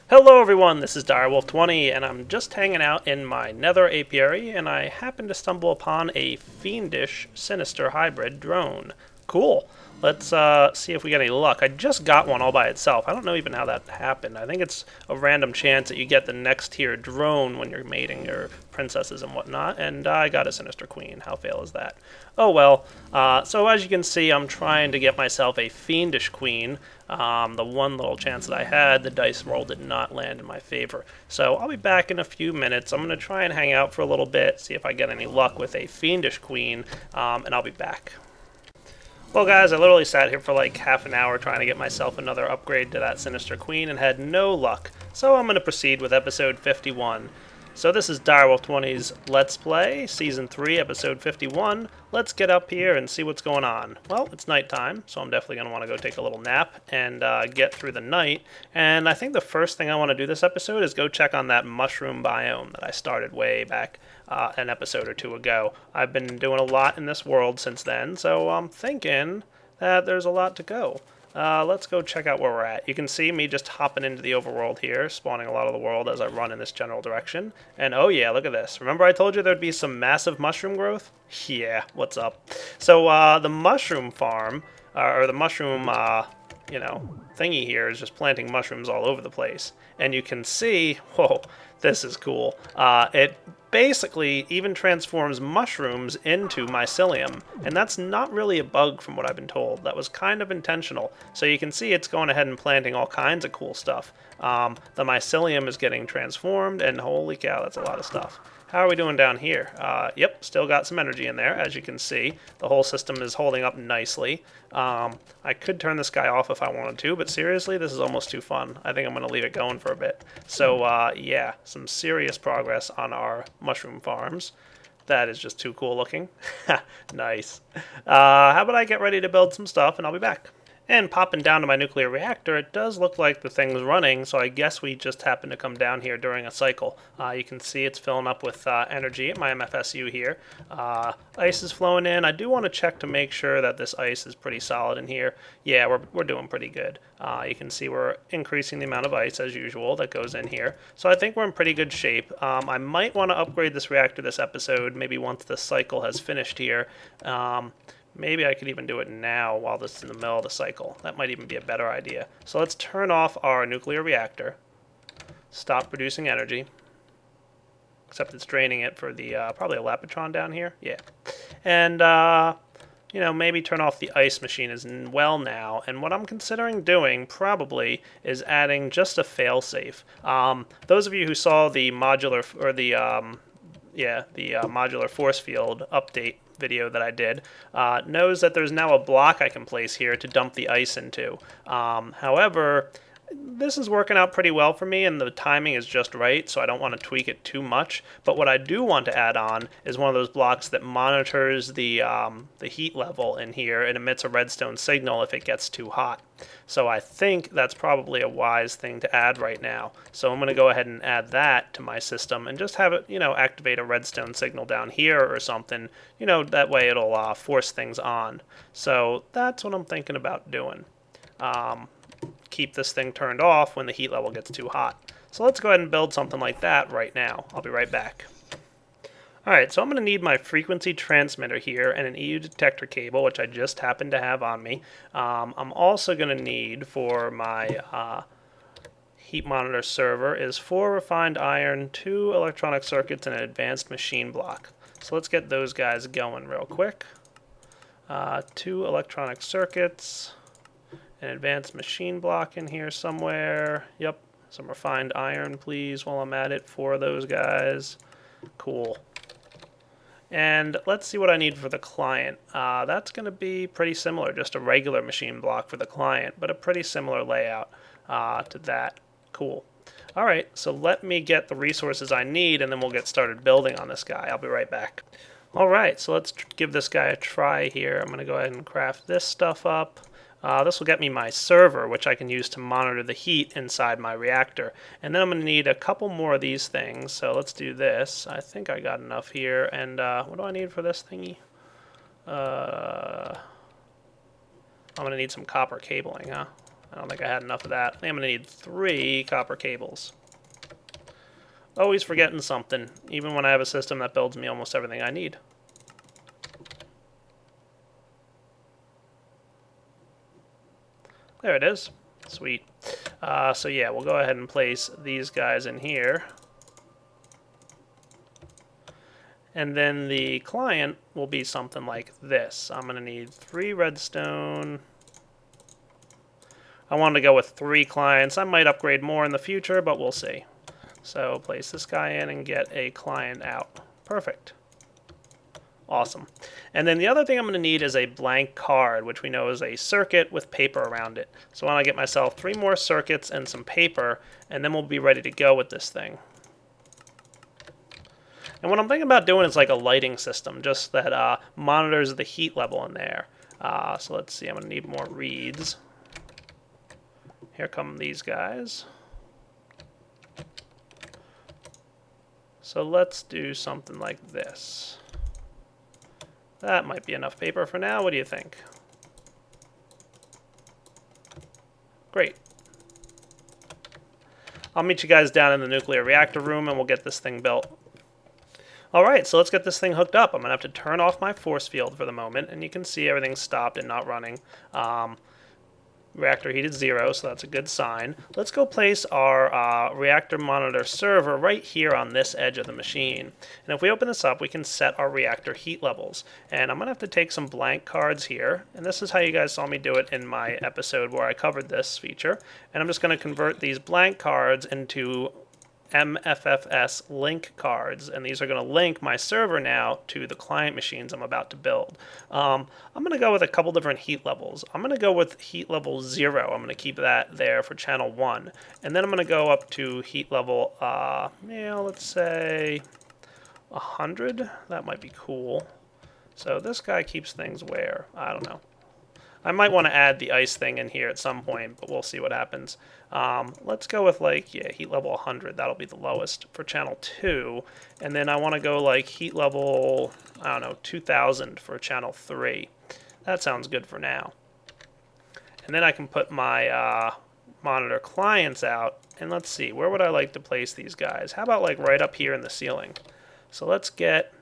Hello everyone, this is Direwolf20 and I'm just hanging out in my nether apiary and I happen to stumble upon a fiendish sinister hybrid drone. Cool. Let's see if we get any luck. I just got one all by itself. I don't know even how that happened. I think it's a random chance that you get the next tier drone when you're mating your princesses and whatnot, and I got a sinister queen. How fail is that? Oh well. So as you can see, I'm trying to get myself a fiendish queen. The one little chance that I had, the dice roll did not land in my favor. So I'll be back in a few minutes. I'm going to try and hang out for a little bit, see if I get any luck with a fiendish queen, and I'll be back. Well guys, I literally sat here for like half an hour trying to get myself another upgrade to that Sinister Queen and had no luck. So I'm going to proceed with episode 51. So this is Direwolf20's Let's Play, Season 3, Episode 51. Let's get up here and see what's going on. Well, it's nighttime, so I'm definitely going to want to go take a little nap and get through the night. And I think the first thing I want to do this episode is go check on that mushroom biome that I started way back an episode or two ago. I've been doing a lot in this world since then, so I'm thinking that there's a lot to go. Let's go check out where we're at. You can see me just hopping into the overworld here, spawning a lot of the world as I run in this general direction. And oh yeah, look at this. Remember I told you there'd be some massive mushroom growth? Yeah, what's up? So the mushroom farm, or the mushroom, thingy here is just planting mushrooms all over the place. And you can see, whoa, this is cool. It basically even transforms mushrooms into mycelium, and that's not really a bug from what I've been told. That was kind of intentional. So you can see it's going ahead and planting all kinds of cool stuff. The mycelium is getting transformed, and holy cow, that's a lot of stuff. How are we doing down here? Yep, still got some energy in there, as you can see. The whole system is holding up nicely. I could turn this guy off if I wanted to, but seriously, this is almost too fun. I think I'm going to leave it going for a bit. So, yeah, some serious progress on our mushroom farms. That is just too cool looking. Nice. How about I get ready to build some stuff, and I'll be back. And popping down to my nuclear reactor, it does look like the thing's running, so I guess we just happened to come down here during a cycle. You can see it's filling up with energy at my MFSU here. Ice is flowing in. I do want to check to make sure that this ice is pretty solid in here. Yeah, we're doing pretty good. You can see we're increasing the amount of ice, as usual, that goes in here. So I think we're in pretty good shape. I might want to upgrade this reactor this episode, maybe once the cycle has finished here. Maybe I could even do it now while this is in the middle of the cycle. That might even be a better idea. So let's turn off our nuclear reactor. Stop producing energy. Except it's draining it for the, probably a Lapitron down here. Yeah. And, maybe turn off the ice machine as well now. And what I'm considering doing, probably, is adding just a failsafe. Those of you who saw the modular, or the modular force field update video that I did, knows that there's now a block I can place here to dump the ice into. However, this is working out pretty well for me, and the timing is just right, so I don't want to tweak it too much. But what I do want to add on is one of those blocks that monitors the heat level in here and emits a redstone signal if it gets too hot. So I think that's probably a wise thing to add right now. So I'm going to go ahead and add that to my system and just have it, activate a redstone signal down here or something. That way it'll force things on. So that's what I'm thinking about doing. Keep this thing turned off when the heat level gets too hot. So let's go ahead and build something like that right now. I'll be right back. Alright, so I'm going to need my frequency transmitter here and an EU detector cable, which I just happen to have on me. I'm also going to need for my heat monitor server is 4 refined iron, 2 electronic circuits, and an advanced machine block. So let's get those guys going real quick. 2 electronic circuits, an advanced machine block in here somewhere. Yep, some refined iron, please, while I'm at it, 4 of those guys. Cool. And let's see what I need for the client. That's going to be pretty similar, just a regular machine block for the client, but a pretty similar layout to that. Cool. Alright, so let me get the resources I need, and then we'll get started building on this guy. I'll be right back. Alright, so let's give this guy a try here. I'm going to go ahead and craft this stuff up. This will get me my server, which I can use to monitor the heat inside my reactor. And then I'm going to need a couple more of these things, so let's do this. I think I got enough here. And what do I need for this thingy? I'm going to need some copper cabling, huh? I don't think I had enough of that. I think I'm going to need 3 copper cables. Always forgetting something, even when I have a system that builds me almost everything I need. There it is. Sweet. So yeah, we'll go ahead and place these guys in here. And then the client will be something like this. I'm going to need 3 redstone. I wanted to go with 3 clients. I might upgrade more in the future, but we'll see. So place this guy in and get a client out. Perfect. Awesome. And then the other thing I'm going to need is a blank card, which we know is a circuit with paper around it. So I want to get myself 3 more circuits and some paper, and then we'll be ready to go with this thing. And what I'm thinking about doing is like a lighting system, just that monitors the heat level in there. So let's see, I'm going to need more reeds. Here come these guys. So let's do something like this. That might be enough paper for now. What do you think? Great. I'll meet you guys down in the nuclear reactor room and we'll get this thing built. Alright, so let's get this thing hooked up. I'm going to have to turn off my force field for the moment, and you can see everything's stopped and not running. Reactor heat is 0, so that's a good sign. Let's go place our reactor monitor server right here on this edge of the machine. And if we open this up, we can set our reactor heat levels. And I'm going to have to take some blank cards here. And this is how you guys saw me do it in my episode where I covered this feature. And I'm just going to convert these blank cards into MFFS link cards, and these are going to link my server now to the client machines I'm about to build. I'm going to go with a couple different heat levels. I'm going to go with heat level 0. I'm going to keep that there for channel 1, and then I'm going to go up to heat level, let's say 100. That might be cool. So this guy keeps things where? I don't know. I might want to add the ice thing in here at some point, but we'll see what happens. Let's go with heat level 100. That'll be the lowest for channel 2. And then I want to go like heat level, 2000 for channel 3. That sounds good for now. And then I can put my monitor clients out. And let's see, where would I like to place these guys? How about like right up here in the ceiling? So let's get...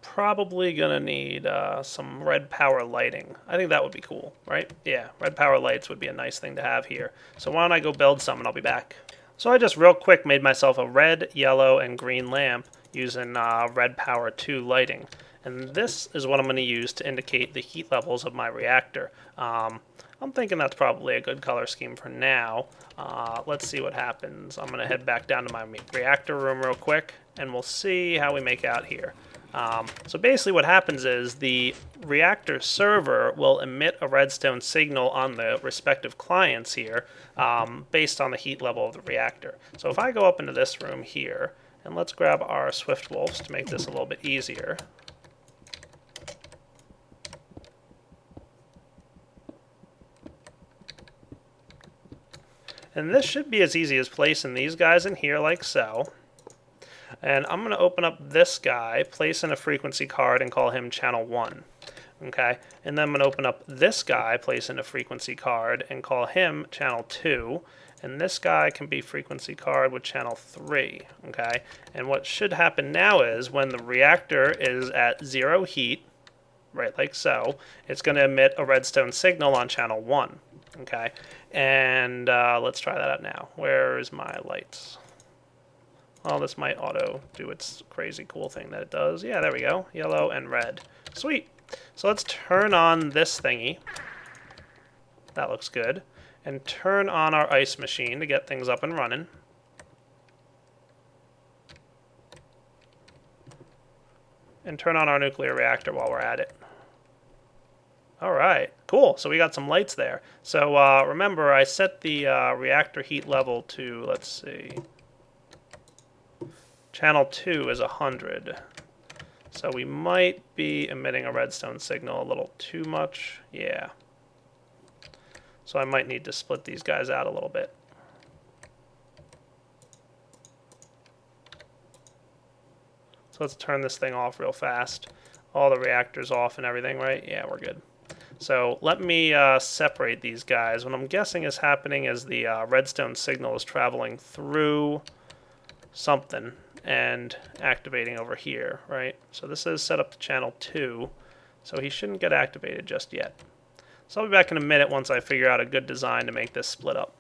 Probably gonna need some red power lighting. I think that would be cool, right? Yeah, red power lights would be a nice thing to have here. So why don't I go build some and I'll be back. So I just real quick made myself a red, yellow, and green lamp using red power 2 lighting. And this is what I'm going to use to indicate the heat levels of my reactor. I'm thinking that's probably a good color scheme for now. Let's see what happens. I'm going to head back down to my reactor room real quick and we'll see how we make out here. So basically what happens is the reactor server will emit a redstone signal on the respective clients here based on the heat level of the reactor. So if I go up into this room here, and let's grab our Swift Wolves to make this a little bit easier. And this should be as easy as placing these guys in here like so. And I'm going to open up this guy, place in a frequency card, and call him channel 1. Okay, and then I'm going to open up this guy, place in a frequency card, and call him channel 2. And this guy can be frequency card with channel 3. Okay, and what should happen now is when the reactor is at 0 heat, right like so, it's going to emit a redstone signal on channel 1. Okay, and let's try that out now. Where's my lights? Oh, this might auto do its crazy cool thing that it does. Yeah, there we go. Yellow and red. Sweet. So let's turn on this thingy. That looks good. And turn on our ice machine to get things up and running. And turn on our nuclear reactor while we're at it. Alright, cool. So we got some lights there. So remember, I set the reactor heat level to, let's see... Channel 2 is 100. So we might be emitting a redstone signal a little too much. Yeah. So I might need to split these guys out a little bit. So let's turn this thing off real fast. All the reactors off and everything, right? Yeah, we're good. So let me separate these guys. What I'm guessing is happening is the redstone signal is traveling through something and activating over here, right? So this is set up to channel 2, so he shouldn't get activated just yet. So I'll be back in a minute once I figure out a good design to make this split up.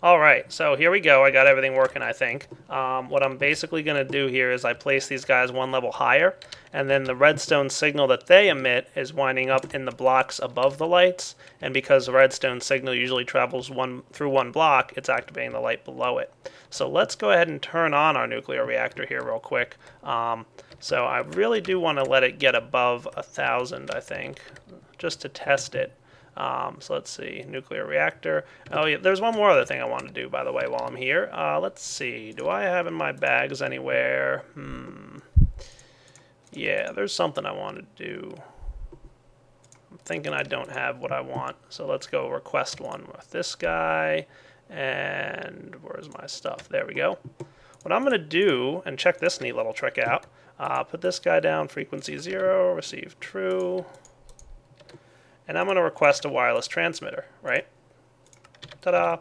Alright, so here we go. I got everything working, I think. What I'm basically going to do here is I place these guys one level higher, and then the redstone signal that they emit is winding up in the blocks above the lights, and because the redstone signal usually travels through one block, it's activating the light below it. So let's go ahead and turn on our nuclear reactor here real quick. So I really do want to let it get above 1,000, I think, just to test it. So let's see, nuclear reactor. Oh yeah, there's one more other thing I want to do, by the way, while I'm here. Let's see, do I have in my bags anywhere? Yeah, there's something I want to do. I'm thinking I don't have what I want, so let's go request one with this guy. And where's my stuff? There we go. What I'm going to do, and check this neat little trick out, put this guy down, frequency 0, receive true. And I'm going to request a wireless transmitter, right? Ta-da!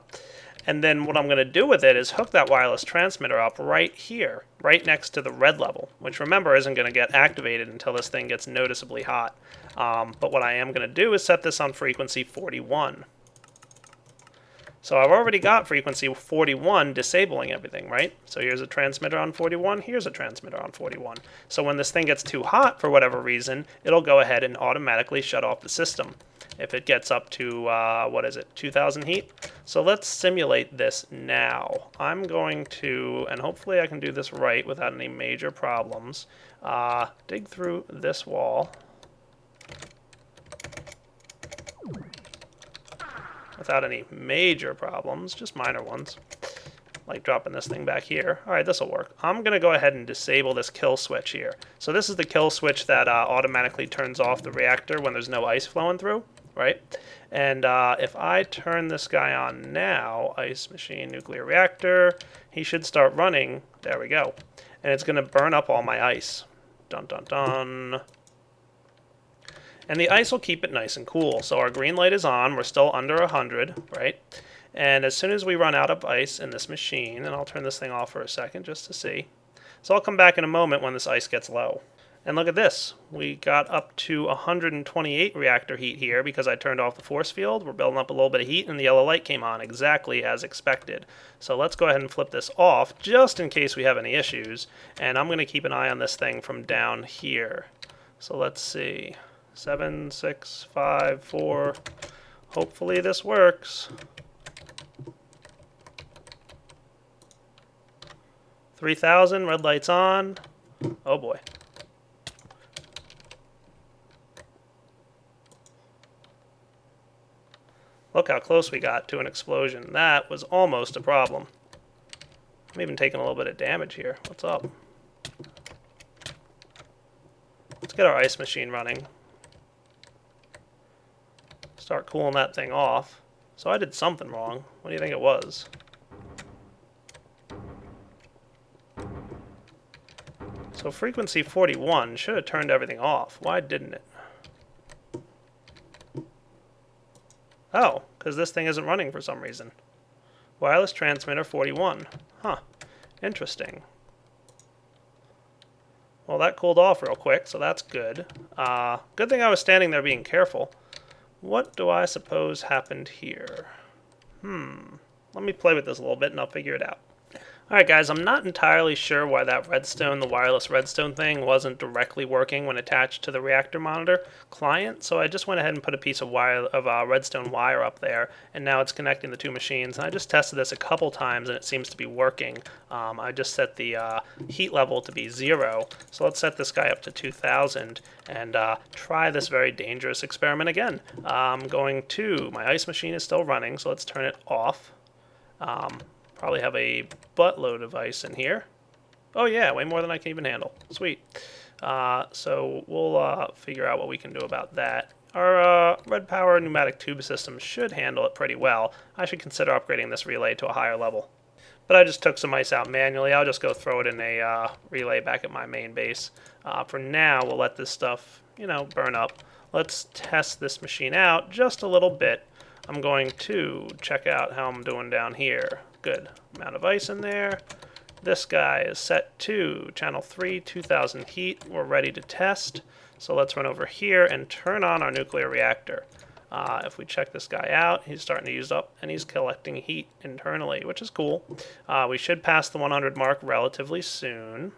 And then what I'm going to do with it is hook that wireless transmitter up right here, right next to the red level, which remember isn't going to get activated until this thing gets noticeably hot. But what I am going to do is set this on frequency 41. So I've already got frequency 41 disabling everything, right? So here's a transmitter on 41, here's a transmitter on 41. So when this thing gets too hot for whatever reason, it'll go ahead and automatically shut off the system. If it gets up to, 2,000 heat? So let's simulate this now. I'm going to, and hopefully I can do this right without any major problems, dig through this wall. Without any major problems, just minor ones, like dropping this thing back here. Alright, this will work. I'm going to go ahead and disable this kill switch here. So this is the kill switch that automatically turns off the reactor when there's no ice flowing through, right? And if I turn this guy on now, ice machine, nuclear reactor, he should start running. There we go. And it's going to burn up all my ice. Dun dun dun. And the ice will keep it nice and cool. So our green light is on. We're still under 100, right? And as soon as we run out of ice in this machine, and I'll turn this thing off for a second just to see. So I'll come back in a moment when this ice gets low. And look at this. We got up to 128 reactor heat here because I turned off the force field. We're building up a little bit of heat, and the yellow light came on exactly as expected. So let's go ahead and flip this off just in case we have any issues. And I'm going to keep an eye on this thing from down here. So let's see. 7, 6, 5, 4. Hopefully this works. 3,000, red light's on. Oh boy. Look how close we got to an explosion. That was almost a problem. I'm even taking a little bit of damage here. What's up? Let's get our ice machine running. Start cooling that thing off. So I did something wrong. What do you think it was? So frequency 41 should have turned everything off. Why didn't it? Oh, because this thing isn't running for some reason. Wireless transmitter 41. Huh. Interesting. Well, that cooled off real quick, so that's good. Good thing I was standing there being careful. What do I suppose happened here? Let me play with this a little bit and I'll figure it out. Alright guys, I'm not entirely sure why that redstone, the wireless redstone thing, wasn't directly working when attached to the reactor monitor client, so I just went ahead and put a piece of redstone wire up there, and now it's connecting the two machines. And I just tested this a couple times and it seems to be working. I just set the heat level to be 0, so let's set this guy up to 2,000 and try this very dangerous experiment again. I'm going to, my ice machine is still running, so let's turn it off. Probably have a buttload of ice in here. Oh yeah, way more than I can even handle. Sweet. So we'll figure out what we can do about that. Our red power pneumatic tube system should handle it pretty well. I should consider upgrading this relay to a higher level. But I just took some ice out manually. I'll just go throw it in a relay back at my main base. For now, we'll let this stuff, burn up. let's test this machine out just a little bit. I'm going to check out how I'm doing down here. Good amount of ice in there. This guy is set to channel 3, 2000 heat. We're ready to test. So let's run over here and turn on our nuclear reactor. If we check this guy out, he's starting to use up and he's collecting heat internally, which is cool. We should pass the 100 mark relatively soon.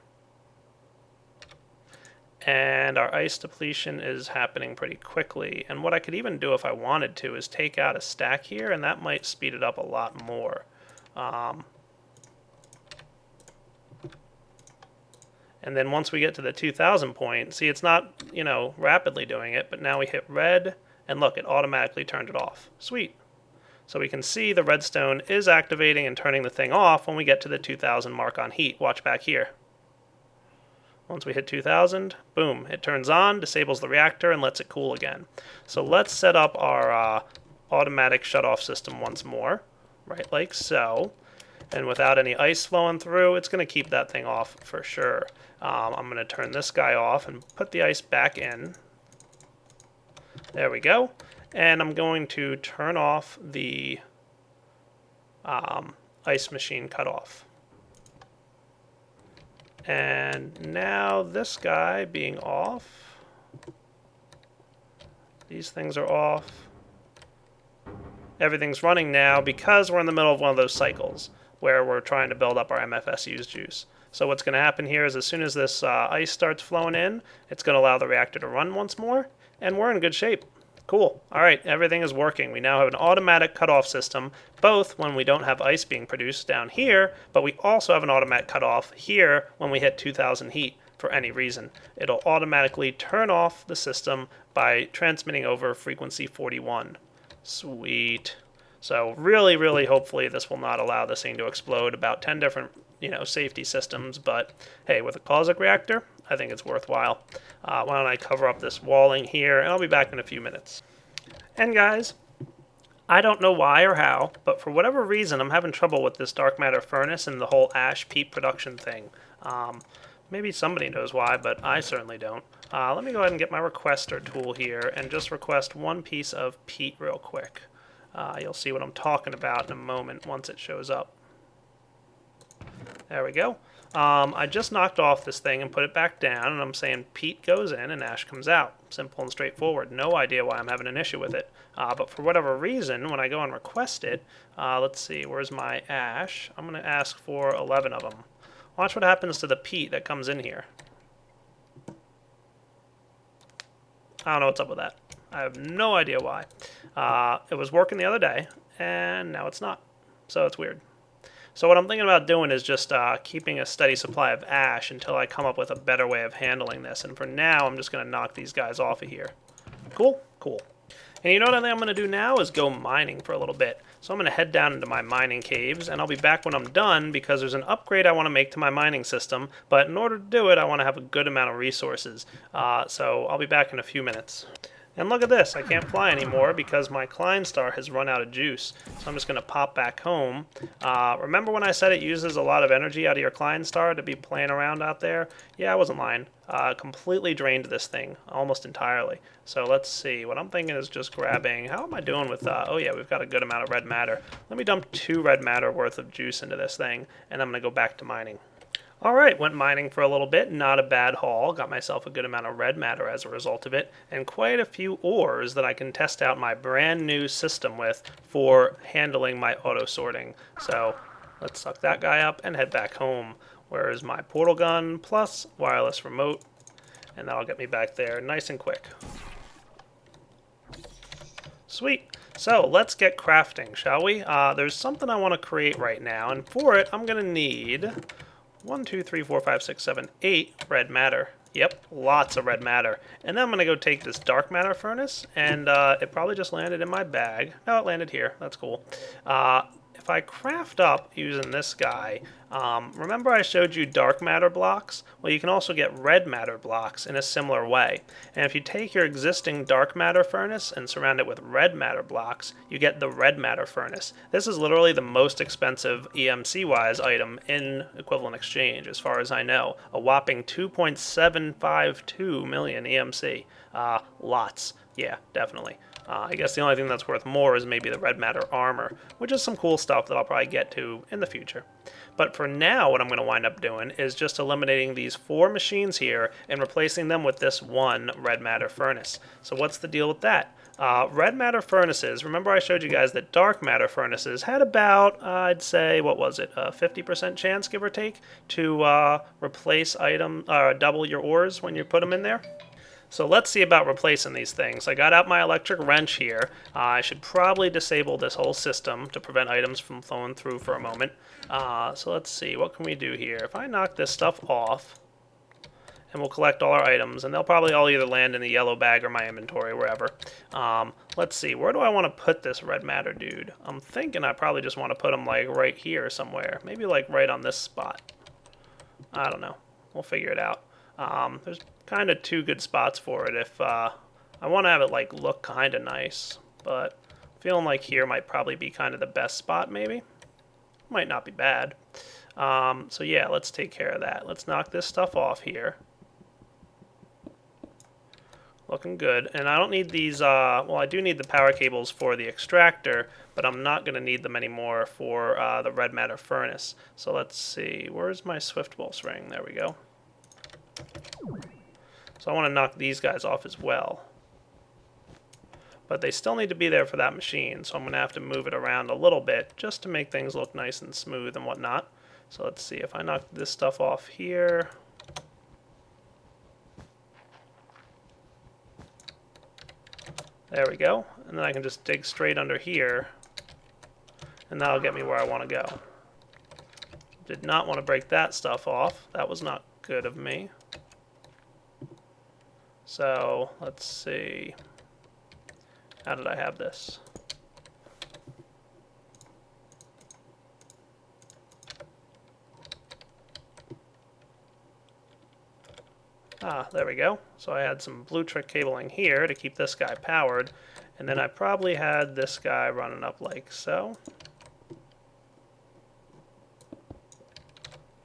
And our ice depletion is happening pretty quickly. And what I could even do if I wanted to is take out a stack here, and that might speed it up a lot more. And then once we get to the 2000 point, see, it's not, rapidly doing it, but now we hit red, and look, it automatically turned it off. Sweet. So we can see the redstone is activating and turning the thing off when we get to the 2000 mark on heat. Watch back here. Once we hit 2000, boom, it turns on, disables the reactor, and lets it cool again. So let's set up our automatic shut-off system once more, right like so. And without any ice flowing through, it's going to keep that thing off for sure. I'm going to turn this guy off and put the ice back in. There we go. And I'm going to turn off the ice machine cutoff. And now this guy being off. These things are off. Everything's running now because we're in the middle of one of those cycles where we're trying to build up our MFSU's juice. So what's going to happen here is as soon as this ice starts flowing in, it's going to allow the reactor to run once more, and we're in good shape. Cool. All right, everything is working. We now have an automatic cutoff system, both when we don't have ice being produced down here, but we also have an automatic cutoff here when we hit 2000 heat for any reason. It'll automatically turn off the system by transmitting over frequency 41. Sweet. So really, really hopefully this will not allow this thing to explode. About 10 different, safety systems, but hey, with a Cosmic reactor, I think it's worthwhile. Why don't I cover up this walling here, and I'll be back in a few minutes. And guys, I don't know why or how, but for whatever reason, I'm having trouble with this dark matter furnace and the whole ash peat production thing. Maybe somebody knows why, but I certainly don't. Let me go ahead and get my requester tool here and just request one piece of peat real quick. You'll see what I'm talking about in a moment once it shows up. There we go. I just knocked off this thing and put it back down, and I'm saying peat goes in and ash comes out. Simple and straightforward. No idea why I'm having an issue with it. But for whatever reason, when I go and request it, let's see, where's my ash? I'm going to ask for 11 of them. Watch what happens to the peat that comes in here. I don't know what's up with that. I have no idea why. It was working the other day, and now it's not. So it's weird. So what I'm thinking about doing is just keeping a steady supply of ash until I come up with a better way of handling this. And for now, I'm just going to knock these guys off of here. Cool? Cool. And you know what I think I'm going to do now is go mining for a little bit. So I'm going to head down into my mining caves, and I'll be back when I'm done because there's an upgrade I want to make to my mining system. But in order to do it, I want to have a good amount of resources. So I'll be back in a few minutes. And look at this, I can't fly anymore because my Klein star has run out of juice. So I'm just going to pop back home. Remember when I said it uses a lot of energy out of your Klein star to be playing around out there? Yeah, I wasn't lying. Completely drained this thing, almost entirely. So let's see, what I'm thinking is just grabbing, how am I doing with, oh yeah, we've got a good amount of red matter. Let me dump 2 red matter worth of juice into this thing, and I'm going to go back to mining. Alright, went mining for a little bit, not a bad haul, got myself a good amount of red matter as a result of it, and quite a few ores that I can test out my brand new system with for handling my auto sorting. So let's suck that guy up and head back home. Where is my portal gun plus wireless remote, and that'll get me back there nice and quick. Sweet. So let's get crafting, shall we? There's something I want to create right now, and for it I'm going to need 1, 2, 3, 4, 5, 6, 7, 8 red matter. Yep, lots of red matter. And then I'm going to go take this dark matter furnace, and it probably just landed in my bag. No, it landed here. That's cool. If if I craft up using this guy, remember I showed you dark matter blocks? Well, you can also get red matter blocks in a similar way. And if you take your existing dark matter furnace and surround it with red matter blocks, you get the red matter furnace. This is literally the most expensive EMC-wise item in equivalent exchange, as far as I know. A whopping 2.752 million EMC. Lots. Yeah, definitely. I guess the only thing that's worth more is maybe the red matter armor, which is some cool stuff that I'll probably get to in the future. But for now, what I'm going to wind up doing is just eliminating these 4 machines here and replacing them with this one red matter furnace. So what's the deal with that? Red matter furnaces, remember I showed you guys that dark matter furnaces had about, I'd say, what was it, a 50% chance, give or take, to replace double your ores when you put them in there? So let's see about replacing these things. I got out my electric wrench here. I should probably disable this whole system to prevent items from flowing through for a moment. So let's see, what can we do here? If I knock this stuff off, and we'll collect all our items, and they'll probably all either land in the yellow bag or my inventory, wherever. Let's see, where do I want to put this red matter dude? I'm thinking I probably just want to put him like right here somewhere. Maybe like right on this spot. I don't know. We'll figure it out. There's kind of 2 good spots for it if I want to have it like look kind of nice, but feeling like here might probably be kind of the best spot maybe. Might not be bad. So yeah, let's take care of that. Let's knock this stuff off here. Looking good. And I don't need these, well, I do need the power cables for the extractor, but I'm not going to need them anymore for the red matter furnace. So let's see, where's my swift pulse ring? There we go. So I want to knock these guys off as well. But they still need to be there for that machine, so I'm going to have to move it around a little bit just to make things look nice and smooth and whatnot. So let's see, if I knock this stuff off here. There we go. And then I can just dig straight under here, and that'll get me where I want to go. Did not want to break that stuff off. That was not good of me. So let's see. How did I have this? There we go. So I had some blue trick cabling here to keep this guy powered, and then I probably had this guy running up like so.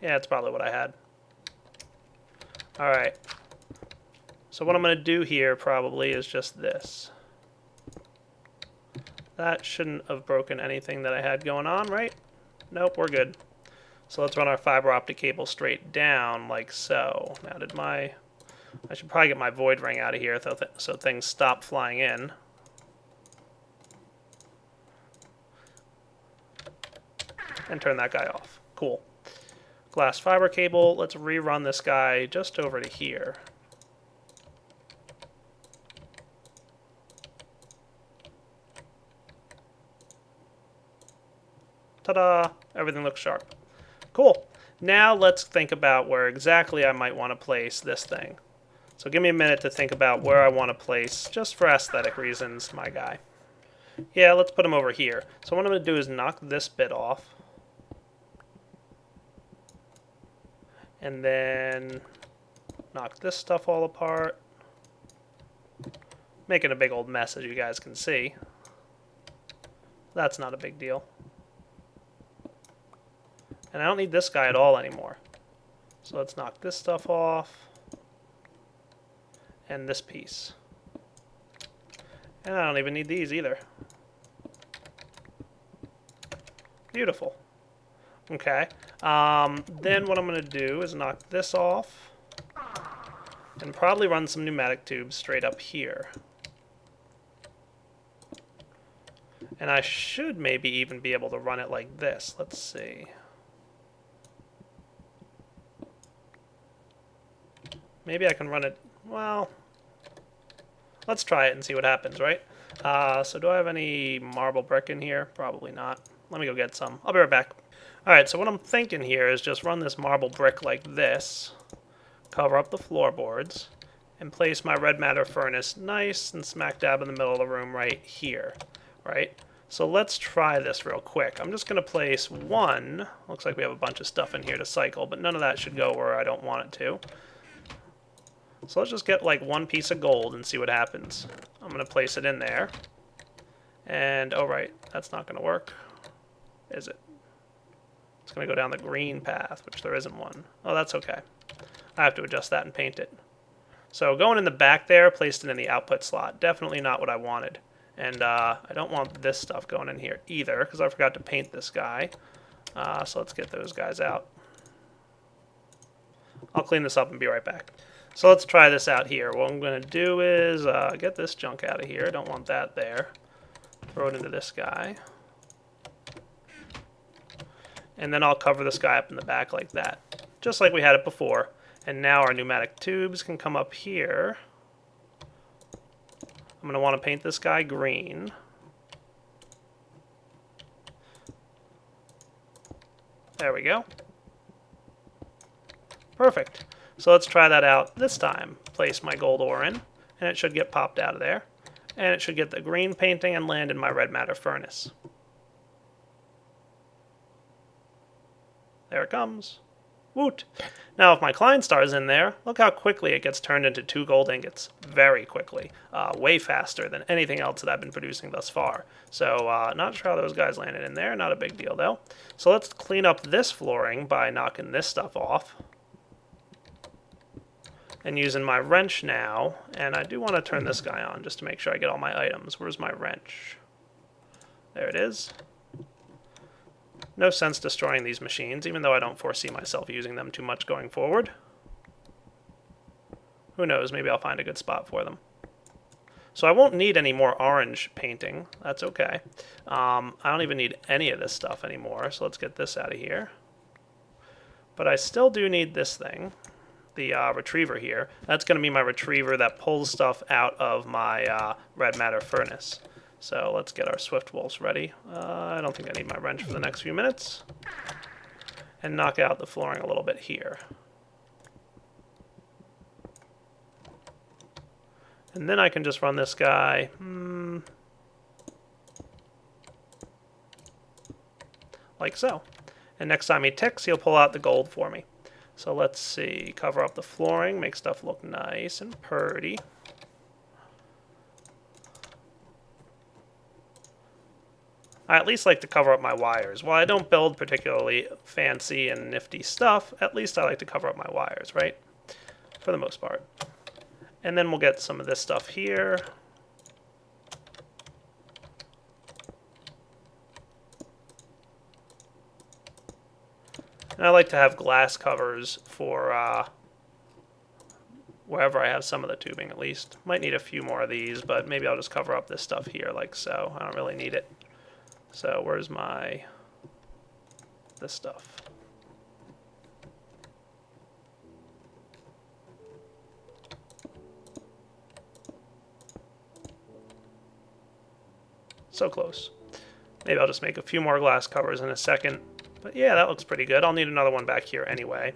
Yeah, that's probably what I had. Alright. So what I'm going to do here probably is just this. That shouldn't have broken anything that I had going on, right? Nope, we're good. So let's run our fiber optic cable straight down like so. Now I should probably get my void ring out of here so things stop flying in. And turn that guy off. Cool. Glass fiber cable, let's rerun this guy just over to here. Ta-da! Everything looks sharp. Cool. Now let's think about where exactly I might want to place this thing. So give me a minute to think about where I want to place, just for aesthetic reasons, my guy. Yeah, let's put him over here. So what I'm going to do is knock this bit off. And then knock this stuff all apart. Making a big old mess, as you guys can see. That's not a big deal. And I don't need this guy at all anymore. So let's knock this stuff off. And this piece. And I don't even need these either. Beautiful. Okay. Then what I'm going to do is knock this off. And probably run some pneumatic tubes straight up here. And I should maybe even be able to run it like this. Let's see. Maybe I can run it, well, let's try it and see what happens, right? So do I have any marble brick in here? Probably not. Let me go get some. I'll be right back. Alright, so what I'm thinking here is just run this marble brick like this, cover up the floorboards, and place my red matter furnace nice and smack dab in the middle of the room right here, right? So let's try this real quick. I'm just going to place one. Looks like we have a bunch of stuff in here to cycle, but none of that should go where I don't want it to. So let's just get like one piece of gold and see what happens. I'm going to place it in there. And, oh right, that's not going to work, is it? It's going to go down the green path, which there isn't one. Oh, that's okay. I have to adjust that and paint it. So going in the back there, placed it in the output slot. Definitely not what I wanted. And I don't want this stuff going in here either, because I forgot to paint this guy. So let's get those guys out. I'll clean this up and be right back. So let's try this out here. What I'm going to do is get this junk out of here. Don't want that there. Throw it into this guy. And then I'll cover this guy up in the back like that, just like we had it before. And now our pneumatic tubes can come up here. I'm going to want to paint this guy green. There we go. Perfect. So let's try that out this time. Place my gold ore in, and it should get popped out of there. And it should get the green painting and land in my red matter furnace. There it comes. Woot! Now if my Klein star is in there, look how quickly it gets turned into 2 gold ingots. Very quickly. Way faster than anything else that I've been producing thus far. So not sure how those guys landed in there. Not a big deal though. So let's clean up this flooring by knocking this stuff off. And using my wrench now, and I do want to turn this guy on just to make sure I get all my items. Where's my wrench? There it is. No sense destroying these machines, even though I don't foresee myself using them too much going forward. Who knows, maybe I'll find a good spot for them. So I won't need any more orange painting. That's okay. I don't even need any of this stuff anymore, so let's get this out of here. But I still do need this thing. The retriever here. That's going to be my retriever that pulls stuff out of my red matter furnace. So let's get our swift wolves ready. I don't think I need my wrench for the next few minutes. And knock out the flooring a little bit here. And then I can just run this guy. Like so. And next time he ticks, he'll pull out the gold for me. So let's see, cover up the flooring, make stuff look nice and pretty. I at least like to cover up my wires. While I don't build particularly fancy and nifty stuff, at least I like to cover up my wires, right? For the most part. And then we'll get some of this stuff here. And I like to have glass covers for wherever I have some of the tubing, at least. Might need a few more of these, but maybe I'll just cover up this stuff here like so. I don't really need it. So where's this stuff? So close. Maybe I'll just make a few more glass covers in a second. But yeah, that looks pretty good. I'll need another one back here anyway.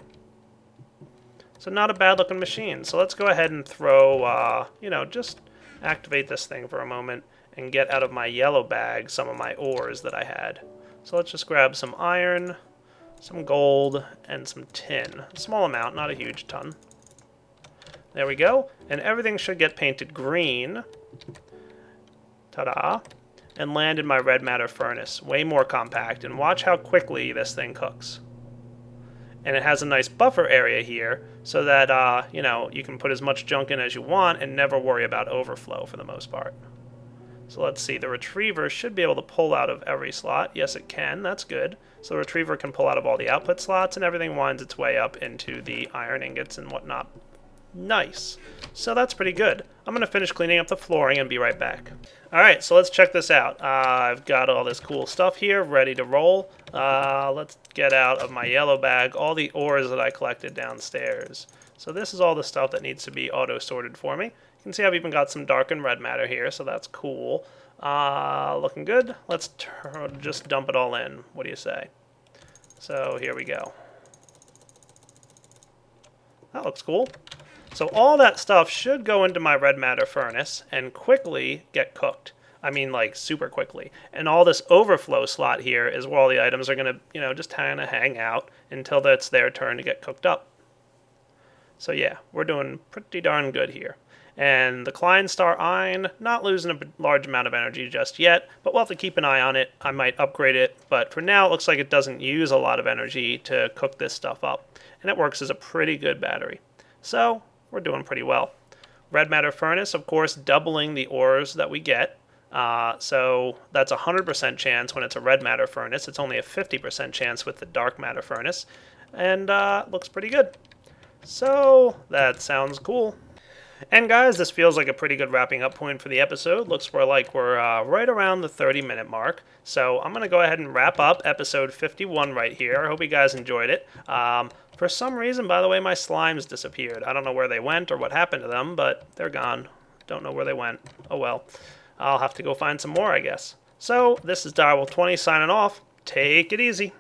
So not a bad looking machine. So let's go ahead and throw, just activate this thing for a moment and get out of my yellow bag some of my ores that I had. So let's just grab some iron, some gold, and some tin. A small amount, not a huge ton. There we go. And everything should get painted green. Ta-da. And land in my red matter furnace. Way more compact. And watch how quickly this thing cooks. And it has a nice buffer area here so that, you can put as much junk in as you want and never worry about overflow for the most part. So let's see. The retriever should be able to pull out of every slot. Yes, it can. That's good. So the retriever can pull out of all the output slots and everything winds its way up into the iron ingots and whatnot. Nice. So that's pretty good. I'm going to finish cleaning up the flooring and be right back. Alright, so let's check this out. I've got all this cool stuff here ready to roll. Let's get out of my yellow bag all the ores that I collected downstairs. So this is all the stuff that needs to be auto-sorted for me. You can see I've even got some dark and red matter here, so that's cool. Looking good. Let's just dump it all in. What do you say? So here we go. That looks cool. So all that stuff should go into my red matter furnace and quickly get cooked. I mean, like, super quickly. And all this overflow slot here is where all the items are going to, just kind of hang out until it's their turn to get cooked up. So yeah, we're doing pretty darn good here. And the Klein Star Iron, not losing a large amount of energy just yet, but we'll have to keep an eye on it. I might upgrade it, but for now it looks like it doesn't use a lot of energy to cook this stuff up. And it works as a pretty good battery. So, we're doing pretty well. Red Matter Furnace, of course, doubling the ores that we get. So that's a 100% chance when it's a Red Matter Furnace. It's only a 50% chance with the Dark Matter Furnace. And looks pretty good. So, that sounds cool. And guys, this feels like a pretty good wrapping up point for the episode. Looks like we're right around the 30-minute mark. So I'm going to go ahead and wrap up episode 51 right here. I hope you guys enjoyed it. For some reason, by the way, my slimes disappeared. I don't know where they went or what happened to them, but they're gone. Don't know where they went. Oh well. I'll have to go find some more, I guess. So this is Direwolf20 signing off. Take it easy.